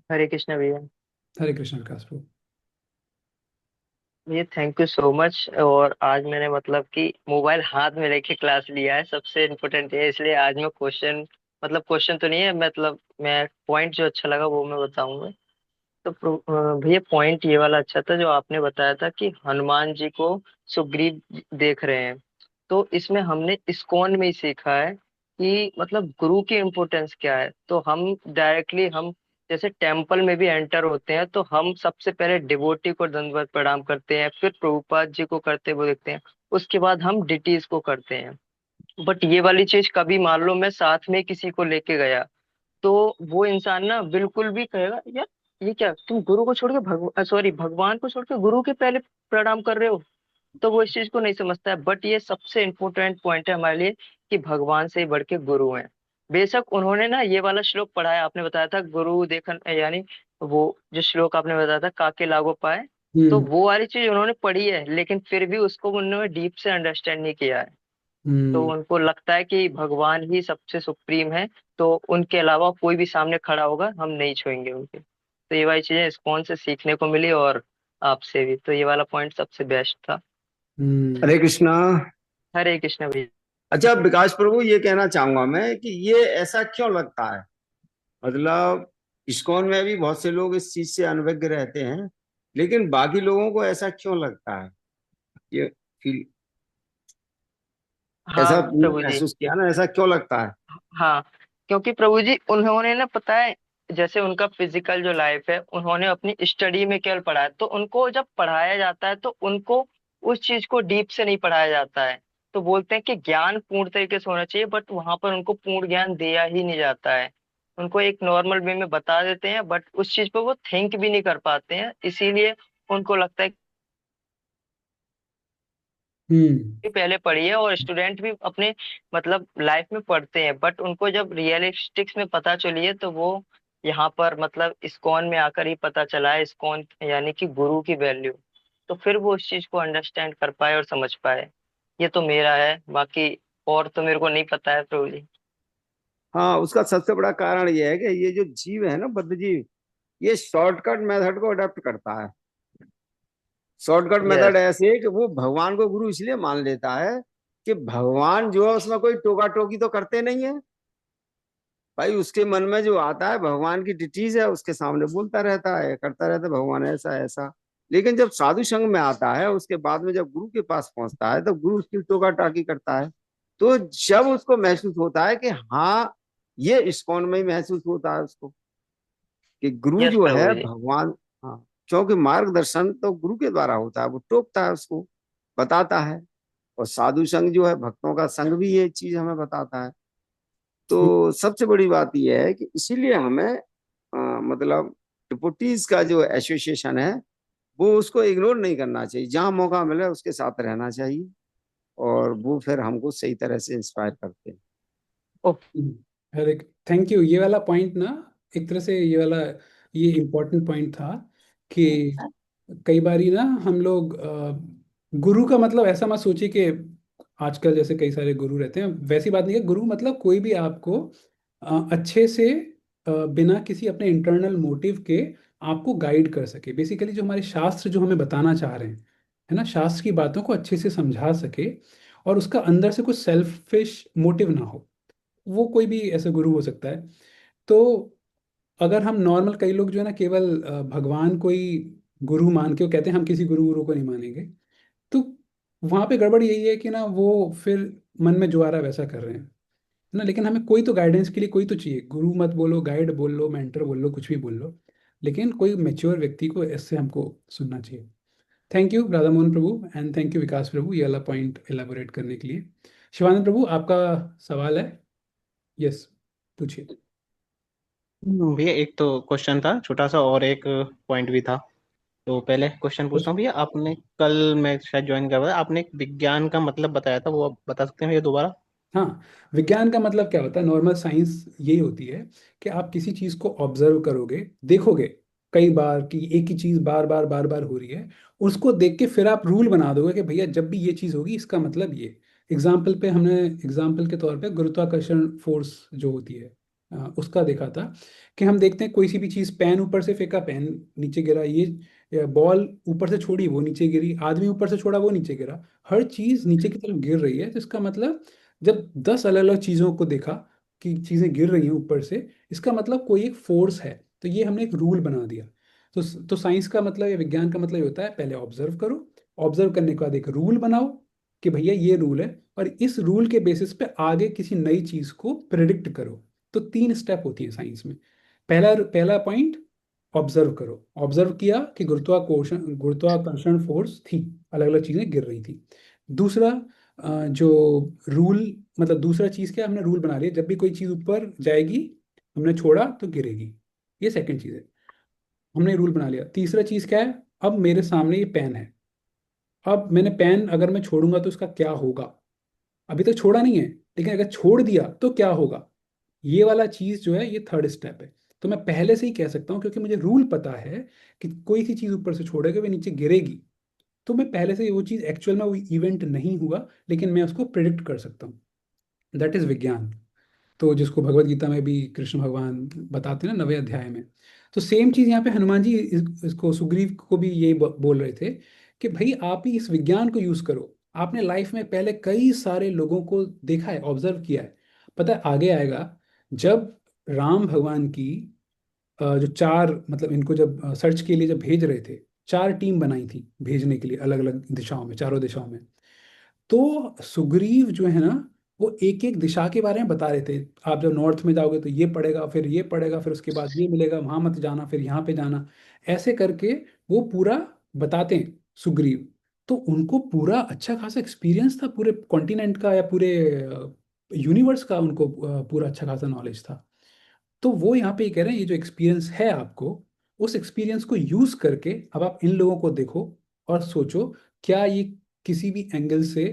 हरे कृष्ण भैया।
हरे कृष्ण विकास प्रभु।
भैया थैंक यू सो मच। और आज मैंने मतलब कि मोबाइल हाथ में लेके क्लास लिया है, सबसे इम्पोर्टेंट है, इसलिए आज मैं क्वेश्चन, मतलब क्वेश्चन तो नहीं है, मतलब मैं पॉइंट जो अच्छा लगा वो मैं बताऊंगा। तो भैया पॉइंट ये वाला अच्छा था जो आपने बताया था कि हनुमान जी को सुग्रीव देख रहे हैं। तो इसमें हमने इस्कॉन में ही सीखा है कि मतलब गुरु की इम्पोर्टेंस क्या है। तो हम डायरेक्टली हम जैसे टेम्पल में भी एंटर होते हैं तो हम सबसे पहले डिवोटी को दंडवत प्रणाम करते हैं, फिर प्रभुपाद जी को करते हुए देखते हैं, उसके बाद हम डिटीज को करते हैं। बट ये वाली चीज कभी मान लो मैं साथ में किसी को लेके गया तो वो इंसान ना बिल्कुल भी कहेगा यार ये क्या तुम गुरु को छोड़ के भगवान को छोड़ के गुरु के पहले प्रणाम कर रहे हो। तो वो इस चीज को नहीं समझता है। बट ये सबसे इम्पोर्टेंट पॉइंट है हमारे लिए कि भगवान से ही बढ़ के गुरु हैं। बेशक उन्होंने ना ये वाला श्लोक पढ़ाया, आपने बताया था गुरु देखन, यानी वो जो श्लोक आपने बताया था काके लागो पाए, तो
हम्म।
वो वाली चीज उन्होंने पढ़ी है लेकिन फिर भी उसको उन्होंने डीप से अंडरस्टैंड नहीं किया है। तो
हम्म।
उनको लगता है कि भगवान ही सबसे सुप्रीम है, तो उनके अलावा कोई भी सामने खड़ा होगा हम नहीं छुएंगे उनके। तो ये वाली चीजें इस्कॉन से सीखने को मिली और आपसे भी, तो ये वाला पॉइंट सबसे बेस्ट था।
हम्म।
हरे कृष्णा।
हरे कृष्ण भैया।
अच्छा विकास प्रभु, ये कहना चाहूंगा मैं कि ये ऐसा क्यों लगता है, मतलब इस्कॉन में भी बहुत से लोग इस चीज से अनभिज्ञ रहते हैं, लेकिन बाकी लोगों को ऐसा क्यों लगता है, ये फील,
हाँ
ऐसा तुमने
प्रभु जी।
महसूस किया ना, ऐसा क्यों लगता है?
हाँ, क्योंकि प्रभु जी उन्होंने ना पता है जैसे उनका फिजिकल जो लाइफ है उन्होंने अपनी स्टडी में केवल पढ़ा है, तो उनको जब पढ़ाया जाता है तो उनको उस चीज को डीप से नहीं पढ़ाया जाता है। तो बोलते हैं कि ज्ञान पूर्ण तरीके से होना चाहिए बट वहां पर उनको पूर्ण ज्ञान दिया ही नहीं जाता है। उनको एक नॉर्मल वे में बता देते हैं बट उस चीज पर वो थिंक भी नहीं कर पाते हैं, इसीलिए उनको लगता है
हम्म।
भी पहले पढ़ी है। और स्टूडेंट भी अपने मतलब लाइफ में पढ़ते हैं बट उनको जब रियलिस्टिक्स में पता चली है तो वो यहाँ पर मतलब इस्कॉन में आकर ही पता चला है इस्कॉन यानी कि गुरु की वैल्यू। तो फिर वो उस चीज को अंडरस्टैंड कर पाए और समझ पाए। ये तो मेरा है, बाकी और तो मेरे को नहीं पता है प्रभु जी।
हाँ, उसका सबसे बड़ा कारण ये है कि ये जो जीव है ना, बद्ध जीव, ये शॉर्टकट मेथड को अडॉप्ट करता है। Shortcut method
yes.
ऐसे है कि वो भगवान को गुरु इसलिए मान लेता है कि भगवान जो है उसमें कोई टोका टोकी तो करते नहीं है। भाई उसके मन में जो आता है, भगवान की डिटीज है, उसके सामने बोलता रहता है, करता रहता है, भगवान ऐसा ऐसा। लेकिन जब साधु संग में आता है, उसके बाद में जब गुरु के पास पहुंचता है, तो गुरु उसकी टोका टाकी करता है। तो जब उसको महसूस होता है कि हाँ, ये इस्कॉन में ही महसूस होता है उसको कि गुरु
यस
जो है
प्रभु जी।
भगवान। हाँ, क्योंकि मार्गदर्शन तो गुरु के द्वारा होता है, वो टोकता है उसको, बताता है। और साधु संग जो है, भक्तों का संग भी ये चीज हमें बताता है। तो सबसे बड़ी बात यह है कि इसीलिए हमें मतलब डिपोटीज का जो एसोसिएशन है, वो उसको इग्नोर नहीं करना चाहिए, जहां मौका मिले उसके साथ रहना चाहिए। और वो फिर हमको सही तरह से इंस्पायर करते हैं।
अरे थैंक यू, ये वाला पॉइंट ना, एक तरह से ये वाला, ये इम्पोर्टेंट पॉइंट था कि कई बारी ना हम लोग गुरु का मतलब ऐसा मत सोचिए कि आजकल जैसे कई सारे गुरु रहते हैं, वैसी बात नहीं है। गुरु मतलब कोई भी आपको अच्छे से बिना किसी अपने इंटरनल मोटिव के आपको गाइड कर सके। बेसिकली जो हमारे शास्त्र जो हमें बताना चाह रहे हैं, है ना, शास्त्र की बातों को अच्छे से समझा सके और उसका अंदर से कुछ सेल्फिश मोटिव ना हो, वो कोई भी ऐसा गुरु हो सकता है। तो अगर हम नॉर्मल, कई लोग जो है ना केवल भगवान को ही गुरु मान के वो कहते हैं हम किसी गुरु गुरु को नहीं मानेंगे, तो वहां पे गड़बड़ यही है कि ना वो फिर मन में जो आ रहा है वैसा कर रहे हैं, है ना। लेकिन हमें कोई तो गाइडेंस के लिए कोई तो चाहिए, गुरु मत बोलो, गाइड बोल लो, मेंटर बोल लो, कुछ भी बोल लो, लेकिन कोई मेच्योर व्यक्ति को इससे हमको सुनना चाहिए। Thank you Radha Mohan Prabhu and thank you Vikas Prabhu, ये वाला पॉइंट एलाबोरेट करने के लिए। शिवानंद प्रभु आपका सवाल है, यस, पूछिए।
भैया एक तो क्वेश्चन था छोटा सा और एक पॉइंट भी था। तो पहले क्वेश्चन पूछता हूँ भैया, आपने कल मैं शायद ज्वाइन कर रहा था, आपने एक विज्ञान का मतलब बताया था, वो आप बता सकते हैं भैया दोबारा?
हाँ, विज्ञान का मतलब क्या होता है, नॉर्मल साइंस यही होती है कि आप किसी चीज को ऑब्जर्व करोगे, देखोगे कई बार कि एक ही चीज बार बार हो रही है, उसको देख के फिर आप रूल बना दोगे कि भैया जब भी ये चीज होगी इसका मतलब ये। एग्जाम्पल के तौर पे गुरुत्वाकर्षण फोर्स जो होती है, उसका देखा था कि हम देखते हैं कोई सी भी चीज, पेन ऊपर से फेंका, पेन नीचे गिरा, ये बॉल ऊपर से छोड़ी वो नीचे गिरी, आदमी ऊपर से छोड़ा वो नीचे गिरा, हर चीज नीचे की तरफ गिर रही है। तो इसका मतलब जब 10 अलग अलग चीजों को देखा कि चीजें गिर रही हैं ऊपर से, इसका मतलब कोई एक फोर्स है। तो ये हमने एक रूल बना दिया। तो साइंस का मतलब या विज्ञान का मतलब ये होता है, पहले ऑब्जर्व करो, ऑब्जर्व करने के बाद एक रूल बनाओ कि भैया ये रूल है, और इस रूल के बेसिस पे आगे किसी नई चीज को प्रिडिक्ट करो। तो 3 स्टेप होती है साइंस में। पहला पहला पॉइंट, ऑब्जर्व करो, ऑब्जर्व किया कि गुरुत्वाकर्षण गुरुत्वाकर्षण फोर्स थी, अलग अलग चीजें गिर रही थी। दूसरा, जो रूल, मतलब दूसरा चीज क्या, हमने रूल बना लिया जब भी कोई चीज ऊपर जाएगी, हमने छोड़ा तो गिरेगी। ये सेकंड चीज है, हमने रूल बना लिया। तीसरा चीज क्या है, अब मेरे सामने ये पेन है, अब मैंने पेन अगर मैं छोड़ूंगा तो उसका क्या होगा। अभी तक छोड़ा नहीं है, लेकिन अगर छोड़ दिया तो क्या होगा। ये वाला चीज जो है ये थर्ड स्टेप है। तो मैं पहले से ही कह सकता हूँ, क्योंकि मुझे रूल पता है कि कोई सी चीज ऊपर से छोड़ेगा वो नीचे गिरेगी, तो मैं पहले से ही वो चीज, एक्चुअल में वो इवेंट नहीं हुआ लेकिन मैं उसको प्रिडिक्ट कर सकता हूँ। दैट इज विज्ञान। तो जिसको भगवत गीता में भी कृष्ण भगवान बताते हैं ना, 9वें अध्याय में। तो सेम चीज यहाँ पे हनुमान जी इसको सुग्रीव को भी यही बोल रहे थे कि भाई आप ही इस विज्ञान को यूज करो। आपने लाइफ में पहले कई सारे लोगों को देखा है, ऑब्जर्व किया है, पता है आगे आएगा। जब राम भगवान की जो चार, मतलब इनको जब सर्च के लिए जब भेज रहे थे, 4 टीम बनाई थी भेजने के लिए अलग अलग दिशाओं में, चारों दिशाओं में। तो सुग्रीव जो है ना, वो एक एक दिशा के बारे में बता रहे थे। आप जब नॉर्थ में जाओगे तो ये पड़ेगा, फिर ये पड़ेगा, फिर उसके बाद ये मिलेगा, वहां मत जाना, फिर यहाँ पे जाना, ऐसे करके वो पूरा बताते हैं सुग्रीव। तो उनको पूरा अच्छा खासा एक्सपीरियंस था पूरे कॉन्टिनेंट का या पूरे यूनिवर्स का, उनको पूरा अच्छा खासा नॉलेज था। तो वो यहाँ पे ये कह रहे हैं, ये जो एक्सपीरियंस है आपको, उस एक्सपीरियंस को यूज करके अब आप इन लोगों को देखो और सोचो, क्या ये किसी भी एंगल से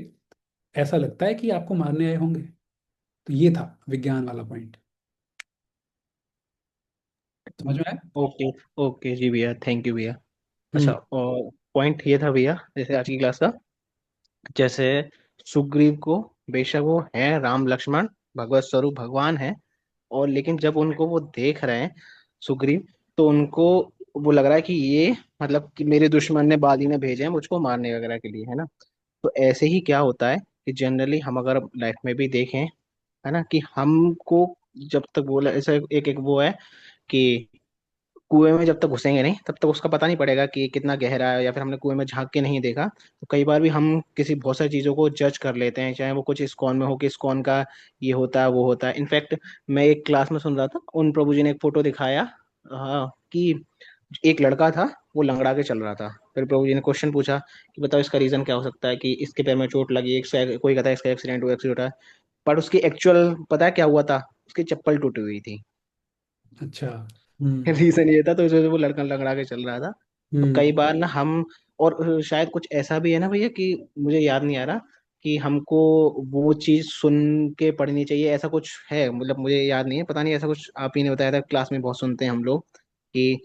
ऐसा लगता है कि आपको मारने आए होंगे। तो ये था विज्ञान वाला पॉइंट। समझ में आया?
ओके। ओके जी भैया, थैंक यू भैया। अच्छा,
हम्म।
और पॉइंट ये था भैया, जैसे आज की क्लास का, जैसे सुग्रीव को, बेशक वो है राम लक्ष्मण, भगवत स्वरूप भगवान है, और लेकिन जब उनको वो देख रहे हैं सुग्रीव, तो उनको वो लग रहा है कि ये मतलब कि मेरे दुश्मन ने, बाली ने भेजे हैं मुझको मारने वगैरह के लिए, है ना। तो ऐसे ही क्या होता है कि जनरली हम अगर लाइफ में भी देखें, है ना, कि हमको जब तक बोला ऐसा एक एक वो है कि कुएं में जब तक घुसेंगे नहीं तब तक उसका पता नहीं पड़ेगा कि कितना गहरा है, या फिर हमने कुएं में झांक के नहीं देखा, तो कई बार भी हम किसी बहुत सारी चीजों को जज कर लेते हैं, चाहे वो कुछ इस्कॉन में हो कि इस्कॉन का ये होता है वो होता है। इनफैक्ट मैं एक क्लास में सुन रहा था, उन प्रभु जी ने एक फोटो दिखाया, हाँ, कि एक लड़का था, वो लंगड़ा के चल रहा था। फिर प्रभु जी ने क्वेश्चन पूछा कि बताओ इसका रीजन क्या हो सकता है, कि इसके पैर में चोट लगी, कोई कहता है इसका एक्सीडेंट हुआ है, पर उसकी एक्चुअल पता है क्या हुआ था, उसकी चप्पल टूटी हुई थी।
अच्छा। हम्म।
रीजन ये था, तो इसलिए वो लड़का लंगड़ा के चल रहा था। तो कई
हम्म।
बार ना हम, और शायद कुछ ऐसा भी है ना भैया, कि मुझे याद नहीं आ रहा कि हमको वो चीज सुन के पढ़नी चाहिए, ऐसा कुछ है, मतलब मुझे याद नहीं है, पता नहीं, ऐसा कुछ आप ही ने बताया था, क्लास में बहुत सुनते हैं हम लोग कि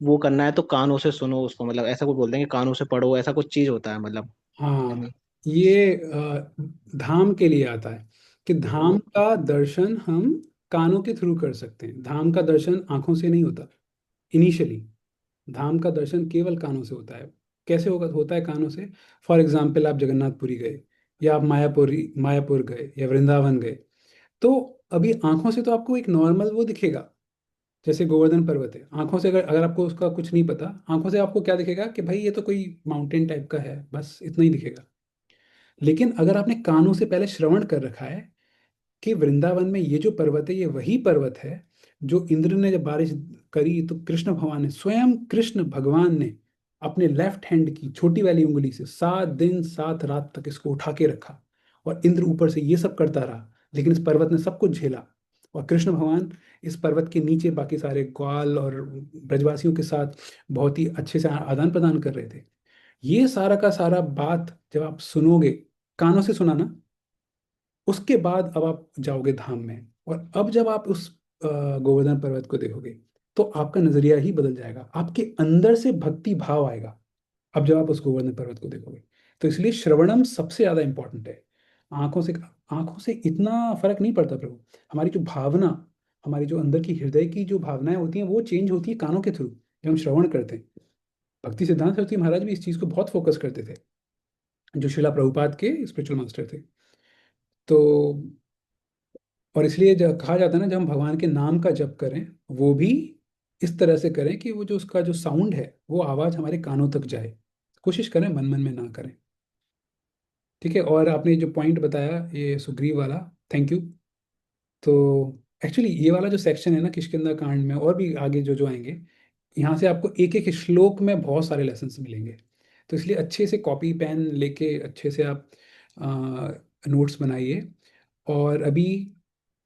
वो करना है तो कानों से सुनो उसको, मतलब ऐसा कुछ बोलते हैं कि कानों से पढ़ो, ऐसा कुछ चीज होता है मतलब।
हाँ, ये धाम के लिए आता है कि धाम का दर्शन हम कानों के थ्रू कर सकते हैं। धाम का दर्शन आंखों से नहीं होता इनिशियली। धाम का दर्शन केवल कानों से होता है। कैसे होगा, होता है कानों से। फॉर एग्जाम्पल, आप जगन्नाथपुरी गए, या आप मायापुर गए, या वृंदावन गए, तो अभी आंखों से तो आपको एक नॉर्मल वो दिखेगा, जैसे गोवर्धन पर्वत है, आंखों से अगर अगर आपको उसका कुछ नहीं पता, आंखों से आपको क्या दिखेगा कि भाई ये तो कोई माउंटेन टाइप का है, बस इतना ही दिखेगा। लेकिन अगर आपने कानों से पहले श्रवण कर रखा है कि वृंदावन में ये जो पर्वत है ये वही पर्वत है जो इंद्र ने जब बारिश करी तो कृष्ण भगवान ने, स्वयं कृष्ण भगवान ने अपने लेफ्ट हैंड की छोटी वाली उंगली से 7 दिन 7 रात तक इसको उठा के रखा, और इंद्र ऊपर से ये सब करता रहा, लेकिन इस पर्वत ने सब कुछ झेला। और कृष्ण भगवान इस पर्वत के नीचे बाकी सारे ग्वाल और ब्रजवासियों के साथ बहुत ही अच्छे से आदान प्रदान कर रहे थे। ये सारा का सारा बात जब आप सुनोगे, कानों से सुना ना, उसके बाद अब आप जाओगे धाम में, और अब जब आप उस गोवर्धन पर्वत को देखोगे तो आपका नजरिया ही बदल जाएगा, आपके अंदर से भक्ति भाव आएगा अब जब आप उस गोवर्धन पर्वत को देखोगे। तो इसलिए श्रवणम सबसे ज्यादा इंपॉर्टेंट है। आंखों से इतना फर्क नहीं पड़ता प्रभु, हमारी जो भावना, हमारी जो अंदर की हृदय की जो भावनाएं होती हैं वो चेंज होती है कानों के थ्रू जब हम श्रवण करते हैं। भक्ति सिद्धांत सरस्वती महाराज भी इस चीज को बहुत फोकस करते थे, जो शिला प्रभुपाद के स्पिरिचुअल मास्टर थे। तो और इसलिए जब कहा जाता है ना, जब हम भगवान के नाम का जप करें वो भी इस तरह से करें कि वो जो उसका जो साउंड है वो आवाज हमारे कानों तक जाए। कोशिश करें मन मन में ना करें। ठीक है। और आपने जो पॉइंट बताया ये सुग्रीव वाला, थैंक यू। तो एक्चुअली ये वाला जो सेक्शन है ना किष्किंधा कांड में, और भी आगे जो जो आएंगे, यहाँ से आपको एक एक श्लोक में बहुत सारे लेसन्स मिलेंगे। तो इसलिए अच्छे से कॉपी पेन लेके अच्छे से आप नोट्स बनाइए। और अभी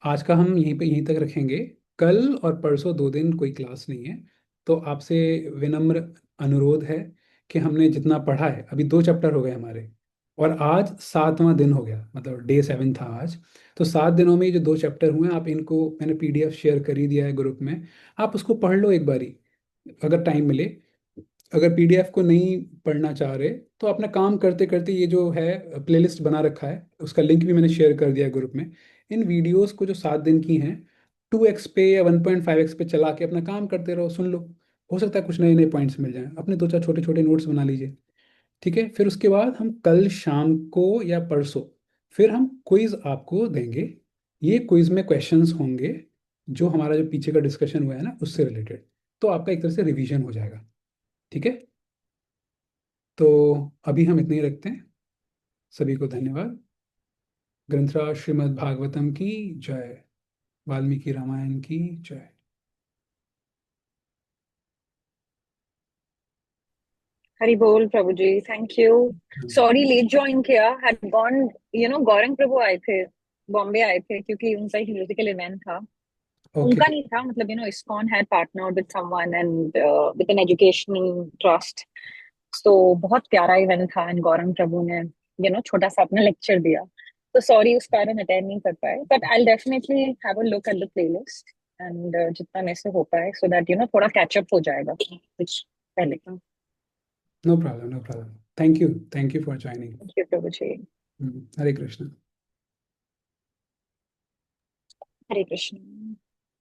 आज का हम यहीं तक रखेंगे। कल और परसों 2 दिन कोई क्लास नहीं है। तो आपसे विनम्र अनुरोध है कि हमने जितना पढ़ा है, अभी 2 चैप्टर हो गए हमारे, और आज 7वां दिन हो गया, मतलब डे 7 था आज। तो 7 दिनों में ये जो 2 चैप्टर हुए हैं, आप इनको, मैंने पीडीएफ शेयर कर ही दिया है ग्रुप में, आप उसको पढ़ लो एक बारी अगर टाइम मिले। अगर पीडीएफ को नहीं पढ़ना चाह रहे तो अपना काम करते करते ये जो है प्लेलिस्ट बना रखा है, उसका लिंक भी मैंने शेयर कर दिया ग्रुप में। इन वीडियोस को जो 7 दिन की हैं, 2x पे या 1.5x पे चला के अपना काम करते रहो, सुन लो। हो सकता है कुछ नए नए पॉइंट्स मिल जाएं, अपने 2 4 छोटे छोटे नोट्स बना लीजिए। ठीक है। फिर उसके बाद हम कल शाम को या परसों फिर हम क्विज आपको देंगे। ये क्विज में क्वेश्चंस होंगे जो हमारा जो पीछे का डिस्कशन हुआ है ना उससे रिलेटेड। तो आपका एक तरह से रिवीजन हो जाएगा। ठीक है। तो अभी हम इतने ही रखते हैं। सभी को धन्यवाद। ग्रंथराज श्रीमद् भागवतम की जय। वाल्मीकि रामायण की जय।
हरि बोल Prabhu ji, thank you. Sorry late join किया, हैड गॉन, गौरंग प्रभु आए थे, बॉम्बे आए थे, क्योंकि उनका एक म्यूजिकल इवेंट था।
ओके।
उनका नहीं था, मतलब ISKCON had partnered with someone and with an educational trust. तो बहुत प्यारा इवेंट था एंड गौरंग प्रभु ने छोटा सा अपना लेक्चर दिया। तो सॉरी उस कारण अटेंड नहीं कर पाए, but I will definitely have a look at the playlist and जितना मेरे से हो पाए, सो दैट थोड़ा कैचअप हो जाएगा कुछ पहले का।
No problem, no problem. Thank you, thank you for joining.
Thank you Prabhu ji.
Hare Krishna.
Hare Krishna.